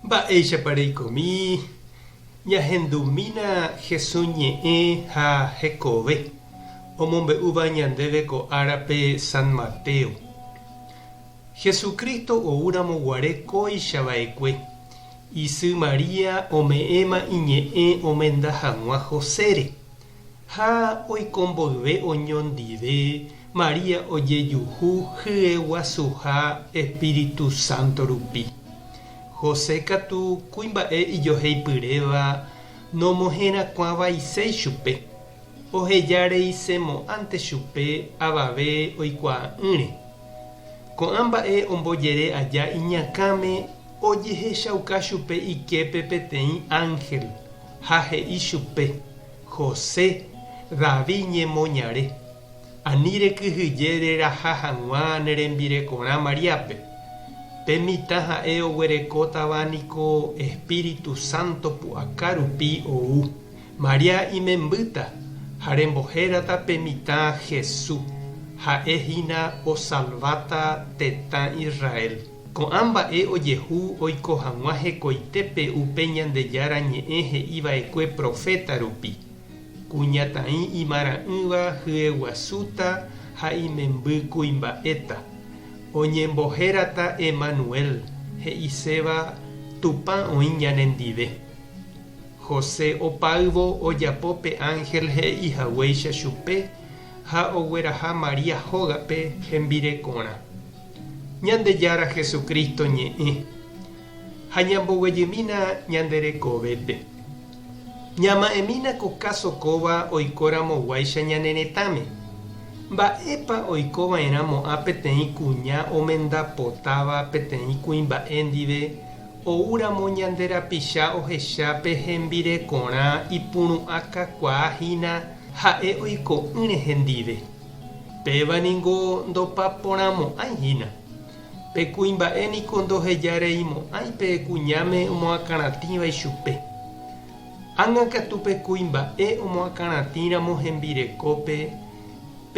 Mba'éicha pareikomi Ñahendumína Hesu Ñe'ê ha hekove omombe'úva ñandéve ko árape San Mateo. Jesucristo oúramoguare kóichava'ekue. Isy Maria ome'ẽma iñe'ẽ omenda hag̃ua Josére. Ha oikomboyve oñondive Maria ojejuhu hyeguasuha Espíritu Santo rupi. José katu kuimba'e ijoheipyréva nomohẽrakuãvaicéi chupe. Ohejáreisemo'ãnte chupe avave oikuaa'ỹre. Ko'ã mba'e ombojere aja iñakãme ojehechauka chupe iképe peteĩ ángel ha he'i chupe: José, Davi ñemoñare, ani rekyhyje reraha hag̃ua nerembirekorã Mariápe. Pe mitã ha'e oguerekótavaniko Espíritu Santo pu'aka rupi ou. Maria imembýta ha rembohérata pe mitã Hesu, ha'ehína osalváta tetã Israel. Ko'ã mba'e ojehu oiko hag̃ua hekoitépe upe Ñandejára Ñe'ẽ he'iva'ekue profeta rupi. Kuñataĩ imara'ỹva hyeguasúta ha imemby kuimba'éta. Oñembohérata Emanuel, he'iséva Tupã oĩ ñanendive. José opáyvo ojapo pe ángel he'ihaguéicha chupe ha ogueraha Maria hógape hembirekorã. Ñandejára Jesucristo Ñe'ẽ ha ñamboguejymína ñanderekovépe. Ñama'ẽmína ko kasokóva oikóramoguáicha ñaneretãme. Mba'épa oikova'erãmo'ã peteĩ kuña omendapotáva peteĩ kuimba'e ndive oúramo ñanderapicha ohecha pe hembirekorã ipuru'ãkakuaahína ha'e oiko'ỹre hendive. Pévaniko ndopaporãmo'ãihína. Pe kuimba'éniko ndohejareimo'ãi pe kuñáme omoakãratĩva chupe. Ág̃akatu pe kuimba'e omoakãratĩramo hembirekópe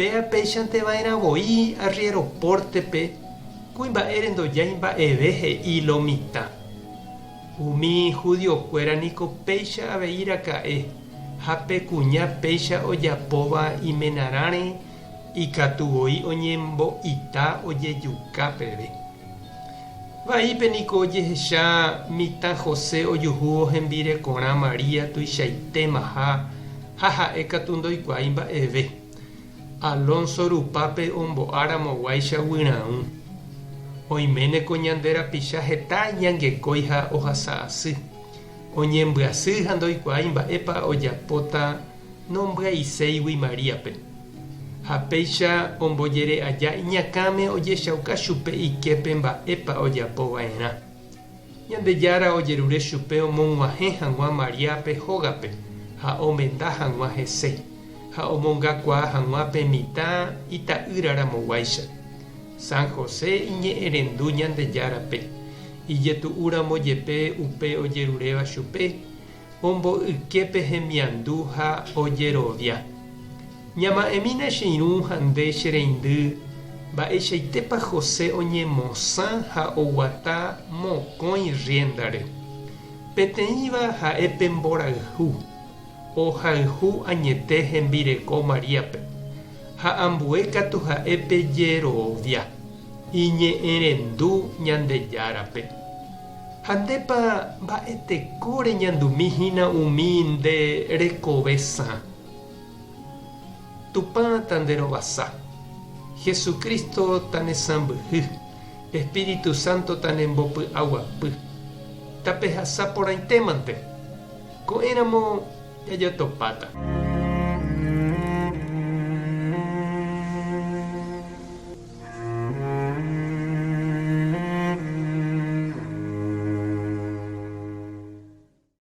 péichanteva'erãvoi arriéropórtepe kuimba'ére ndojái mba'eve he'i lomitã. Umi judiokuéra niko péicha avei raka'e ha pe kuña péicha ojapóva imenarãre ikatuvoi oñembo'ita ojejuka peve. Vaípe niko ojehecha mitã José ojuhu hembirekorã Maria tuichaitéma ha ha'e katu ndoikuaái mba'eve. Alonso rupápe ombo'áramoguáicha guyra'ỹ. Oiméneko ñanderapicha heta ñangekói ha ohasa asy. Oñembyasy ha ndoikuaái mba'épa ojapóta nombyaiséigui Mariápe. Ha péicha ombojere aja iñakãme ojechauka chupe iképe mba'épa ojapova'erã. Ñandejára ojerure chupe omog̃uahẽ hag̃ua Mariápe hógape ha omenda hag̃ua hese. Ha omongakua hag̃ua pe mitã ita'ýraramoguáicha. San José iñe'ẽrendu Ñandejárape. Ijetu'úramojepe upe ojeruréva chupe ombo'yképe hemiandu ha ojerovia. Ñama'ẽmína che irũ ha nde che reindy mba'eichaitépa José oñemosã ha oguata mokõi riendare. Peteĩva ha'épe mborayhu. Ohayhu añete hembireko Mariápe ha ambue katu ha'épe jerovia iñe'ẽrendu Ñandejárape. Ha ndépa mba'etekóre ñandumíhína umi nde rekovesã. Tupã tanderovasa. Jesucristo tanesãmbyhy. Espíritu Santo tanembopy'aguapy. Tape hasa porãitémante. Ko'ẽramo jajotopáta.